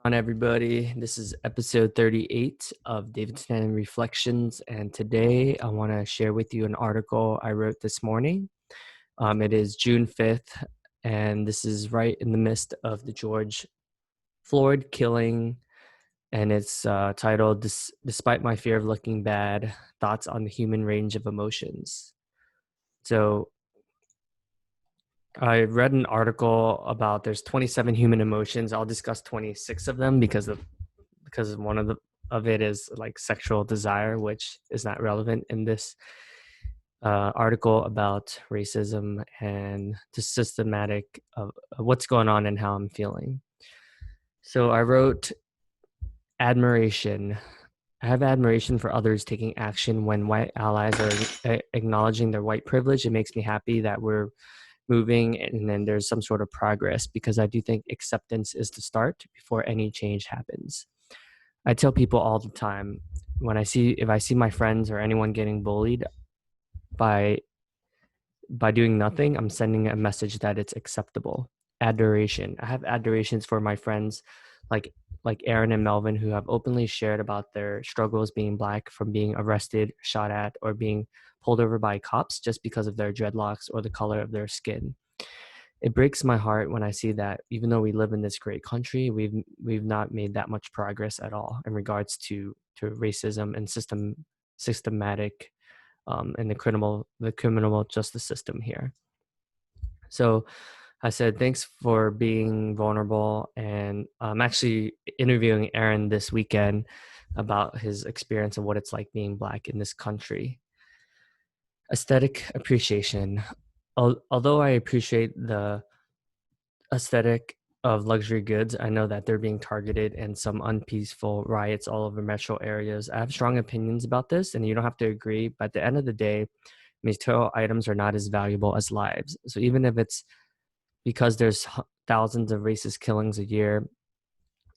On everybody. This is episode 38 of David Stanton Reflections, and today I want to share with you an article I wrote this morning. It is June 5th, and this is right in the midst of the George Floyd killing, and it's titled Despite My Fear of Looking Bad, Thoughts on the Human Range of Emotions. So I read an article about there's 27 human emotions. I'll discuss 26 of them because one of it is like sexual desire, which is not relevant in this article about racism and the systematic of what's going on and how I'm feeling. So I wrote admiration. I have admiration for others taking action when white allies are acknowledging their white privilege. It makes me happy that we're moving and then there's some sort of progress because I do think acceptance is the start before any change happens. I tell people all the time if I see my friends or anyone getting bullied by doing nothing, I'm sending a message that it's acceptable. Adoration. I have adorations for my friends like Aaron and Melvin who have openly shared about their struggles being black, from being arrested, shot at, or being pulled over by cops just because of their dreadlocks or the color of their skin. It breaks my heart when I see that even though we live in this great country, we've not made that much progress at all in regards to racism and systematic and the criminal justice system here. So I said thanks for being vulnerable, and I'm actually interviewing Aaron this weekend about his experience of what it's like being black in this country. Aesthetic appreciation. Although I appreciate the aesthetic of luxury goods, I know that they're being targeted in some unpeaceful riots all over metro areas. I have strong opinions about this, and you don't have to agree. But at the end of the day, material items are not as valuable as lives. So even if it's because there's thousands of racist killings a year,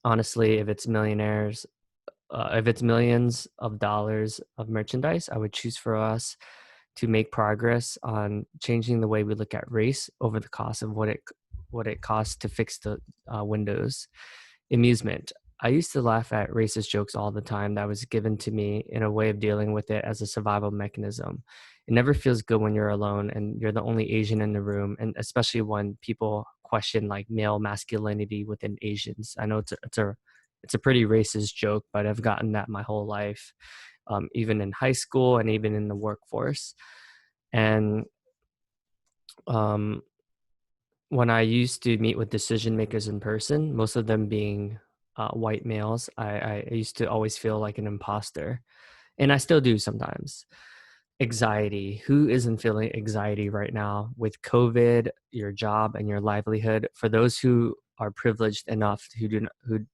honestly, if it's millions of dollars of merchandise, I would choose for us to make progress on changing the way we look at race over the cost of what it costs to fix the windows. Amusement. I used to laugh at racist jokes all the time that was given to me in a way of dealing with it as a survival mechanism. It never feels good when you're alone and you're the only Asian in the room, and especially when people question like male masculinity within Asians. I know it's a pretty racist joke, but I've gotten that my whole life, even in high school and even in the workforce. And um, when I used to meet with decision makers in person, most of them being white males, I used to always feel like an imposter, and I still do sometimes. Anxiety. Who isn't feeling anxiety right now with COVID, your job, and your livelihood? For those who are privileged enough who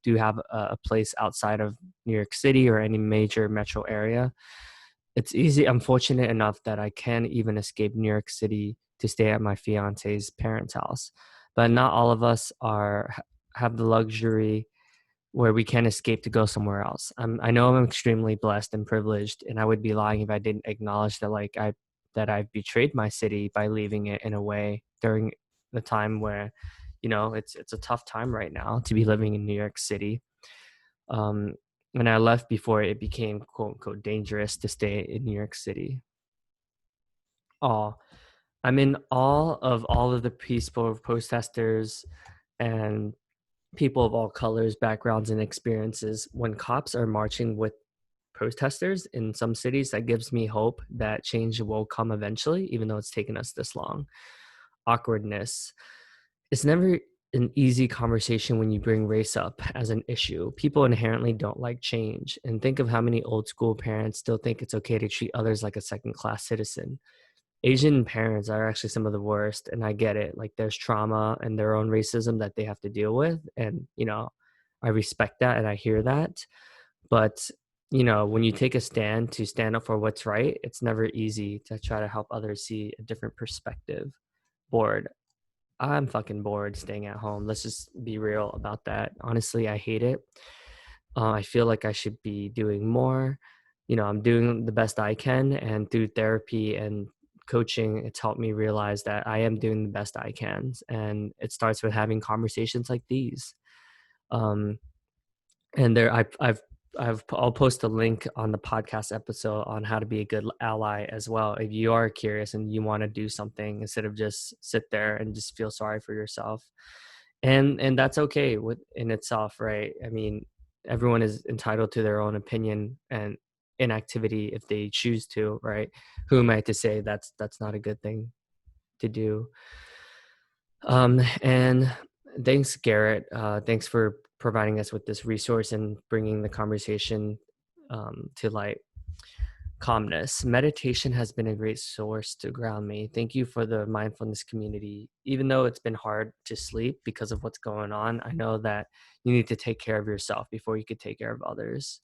do have a place outside of New York City or any major metro area, it's easy. I'm fortunate enough that I can even escape New York City to stay at my fiance's parents' house. But not all of us have the luxury where we can escape to go somewhere else. I know I'm extremely blessed and privileged, and I would be lying if I didn't acknowledge that I've betrayed my city by leaving it in a way during the time where, it's a tough time right now to be living in New York City. Um, and I left before it became quote unquote dangerous to stay in New York City. Awe. I'm in awe of all of the peaceful protesters and people of all colors, backgrounds, and experiences. When cops are marching with protesters in some cities, that gives me hope that change will come eventually, even though it's taken us this long. Awkwardness. It's never an easy conversation when you bring race up as an issue. People inherently don't like change. And think of how many old school parents still think it's okay to treat others like a second class citizen. Asian parents are actually some of the worst, and I get it. Like there's trauma and their own racism that they have to deal with, and I respect that and I hear that. But when you take a stand to stand up for what's right, it's never easy to try to help others see a different perspective. Bored. I'm fucking bored staying at home. Let's just be real about that. Honestly, I hate it. I feel like I should be doing more. I'm doing the best I can, and through therapy and coaching, it's helped me realize that I am doing the best I can. And it starts with having conversations like these. Um, And I'll post a link on the podcast episode on how to be a good ally as well. If you are curious and you want to do something instead of just sit there and just feel sorry for yourself, and that's okay with in itself, right? I mean, everyone is entitled to their own opinion and inactivity if they choose to, right? Who am I to say that's not a good thing to do? And thanks, Garrett. Thanks for providing us with this resource and bringing the conversation to light. Calmness. Meditation has been a great source to ground me. Thank you for the mindfulness community. Even though it's been hard to sleep because of what's going on, I know that you need to take care of yourself before you could take care of others.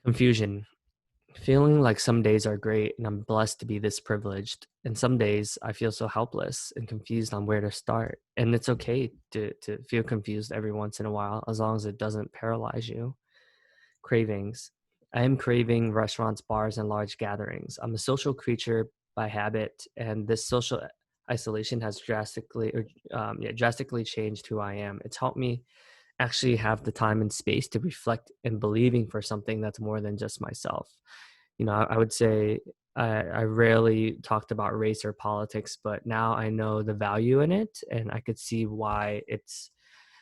Confusion. Feeling like some days are great and I'm blessed to be this privileged. And some days I feel so helpless and confused on where to start. And it's okay to feel confused every once in a while, as long as it doesn't paralyze you. Cravings. I am craving restaurants, bars, and large gatherings. I'm a social creature by habit, and this social isolation has drastically changed who I am. It's helped me actually have the time and space to reflect and believing for something that's more than just myself. I would say I rarely talked about race or politics, but now I know the value in it, and I could see why it's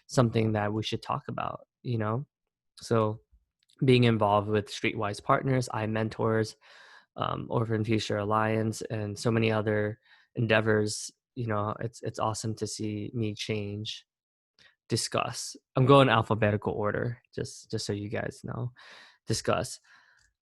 something that we should talk about. So being involved with Streetwise Partners, iMentors, Orphan Future Alliance, and so many other endeavors, it's awesome to see me change. Discuss. I'm going alphabetical order, just so you guys know. Discuss.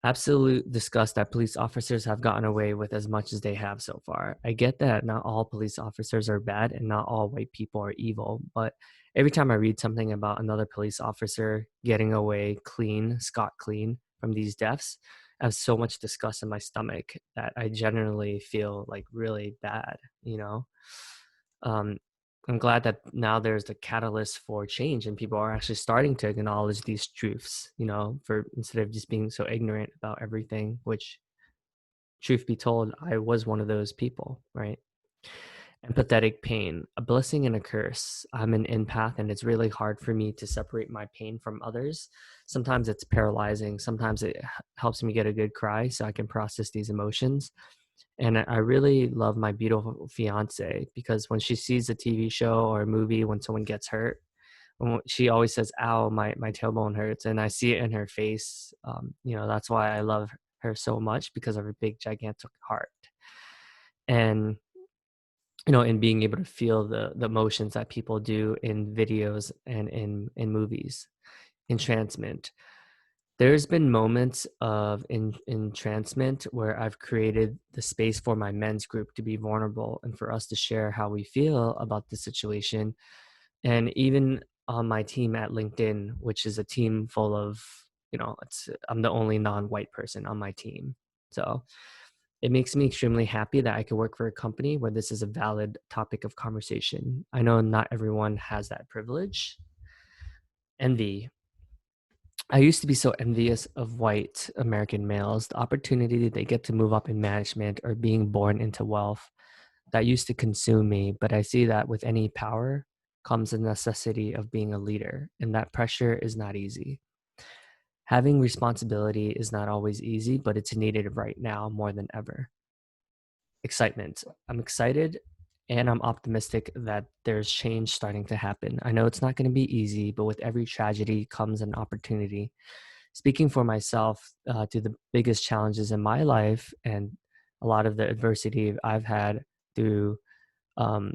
Absolute disgust that police officers have gotten away with as much as they have so far. I get that not all police officers are bad and not all white people are evil, but every time I read something about another police officer getting away clean, scot clean from these deaths, I have so much disgust in my stomach that I generally feel like really bad. Um, I'm glad that now there's the catalyst for change and people are actually starting to acknowledge these truths, for instead of just being so ignorant about everything, which truth be told, I was one of those people, right? Empathetic pain, a blessing and a curse. I'm an empath and it's really hard for me to separate my pain from others. Sometimes it's paralyzing. Sometimes it helps me get a good cry so I can process these emotions. And I really love my beautiful fiance because when she sees a TV show or a movie when someone gets hurt, she always says, "Ow, my tailbone hurts," and I see it in her face. That's why I love her so much because of her big, gigantic heart, and in being able to feel the emotions that people do in videos and in movies. Entrancement. There's been moments of entrancement where I've created the space for my men's group to be vulnerable and for us to share how we feel about the situation. And even on my team at LinkedIn, which is a team full of, I'm the only non-white person on my team. So it makes me extremely happy that I can work for a company where this is a valid topic of conversation. I know not everyone has that privilege. Envy. I used to be so envious of white American males, the opportunity they get to move up in management or being born into wealth. That used to consume me, but I see that with any power comes the necessity of being a leader, and that pressure is not easy. Having responsibility is not always easy, but it's needed right now more than ever. Excitement. I'm excited and I'm optimistic that there's change starting to happen. I know it's not going to be easy, but with every tragedy comes an opportunity. Speaking for myself, to the biggest challenges in my life and a lot of the adversity I've had through, um,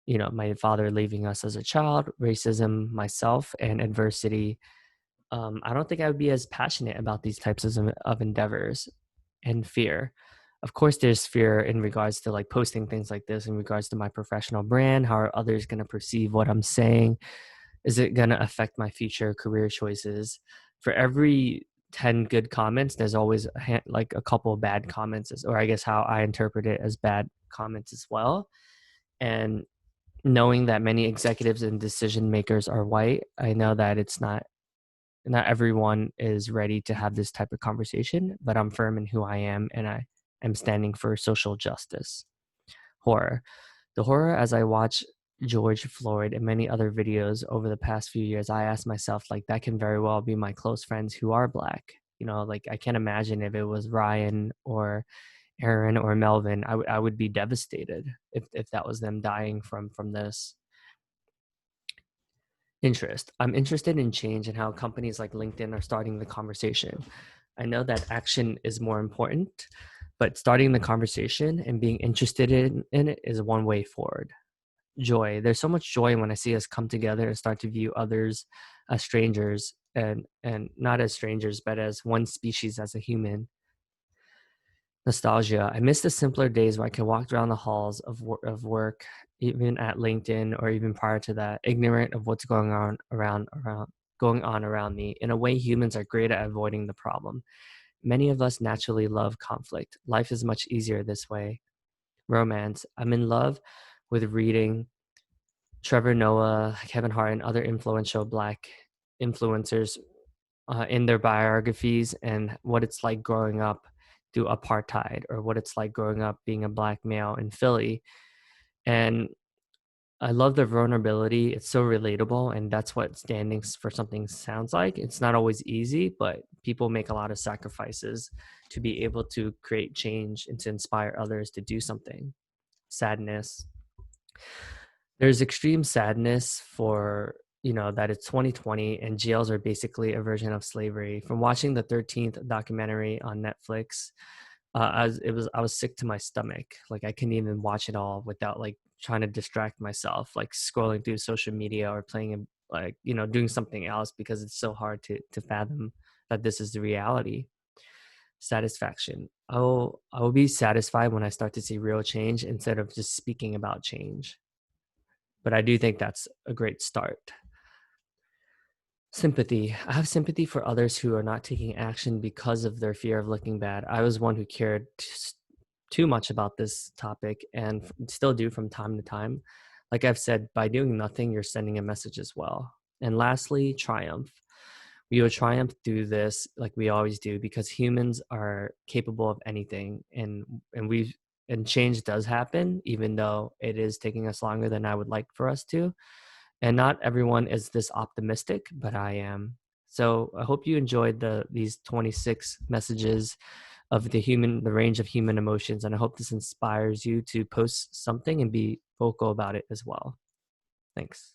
my father leaving us as a child, racism, myself, and adversity, I don't think I would be as passionate about these types of endeavors. And fear. Of course, there's fear in regards to like posting things like this in regards to my professional brand. How are others going to perceive what I'm saying? Is it going to affect my future career choices? For every 10 good comments, there's always like a couple of bad comments, or I guess how I interpret it as bad comments as well. And knowing that many executives and decision makers are white, I know that it's not everyone is ready to have this type of conversation, but I'm firm in who I am and I am standing for social justice. Horror. The horror as I watch George Floyd and many other videos over the past few years, I asked myself, like, that can very well be my close friends who are Black. Like, I can't imagine if it was Ryan or Aaron or Melvin. I would be devastated if that was them dying from this. I'm interested in change and how companies like LinkedIn are starting the conversation. I know that action is more important, but starting the conversation and being interested in it is one way forward. Joy. There's so much joy when I see us come together and start to view others as strangers, and not as strangers, but as one species, as a human. Nostalgia. I miss the simpler days where I could walk around the halls of work, even at LinkedIn or even prior to that, ignorant of what's going on around me. In a way, humans are great at avoiding the problem. Many of us naturally love conflict. Life is much easier this way. Romance. I'm in love with reading Trevor Noah, Kevin Hart, and other influential Black influencers in their biographies, and what it's like growing up through apartheid, or what it's like growing up being a Black male in Philly. And I love the vulnerability. It's so relatable, and that's what standing for something sounds like. It's not always easy, but people make a lot of sacrifices to be able to create change and to inspire others to do something. Sadness. There's extreme sadness for that it's 2020 and jails are basically a version of slavery. From watching the 13th documentary on Netflix, I was sick to my stomach. Like, I couldn't even watch it all without like trying to distract myself, like scrolling through social media or playing like doing something else, because it's so hard to fathom that this is the reality. Satisfaction. I will be satisfied when I start to see real change instead of just speaking about change, but I do think that's a great start. Sympathy. I have sympathy for others who are not taking action because of their fear of looking bad. I was one who cared too much about this topic, and still do from time to time. Like I've said, by doing nothing, you're sending a message as well. And lastly, triumph. We will triumph through this like we always do, because humans are capable of anything, and change does happen, even though it is taking us longer than I would like for us to. And not everyone is this optimistic, but I am. So I hope you enjoyed these 26 messages of the range of human emotions, and I hope this inspires you to post something and be vocal about it as well. Thanks.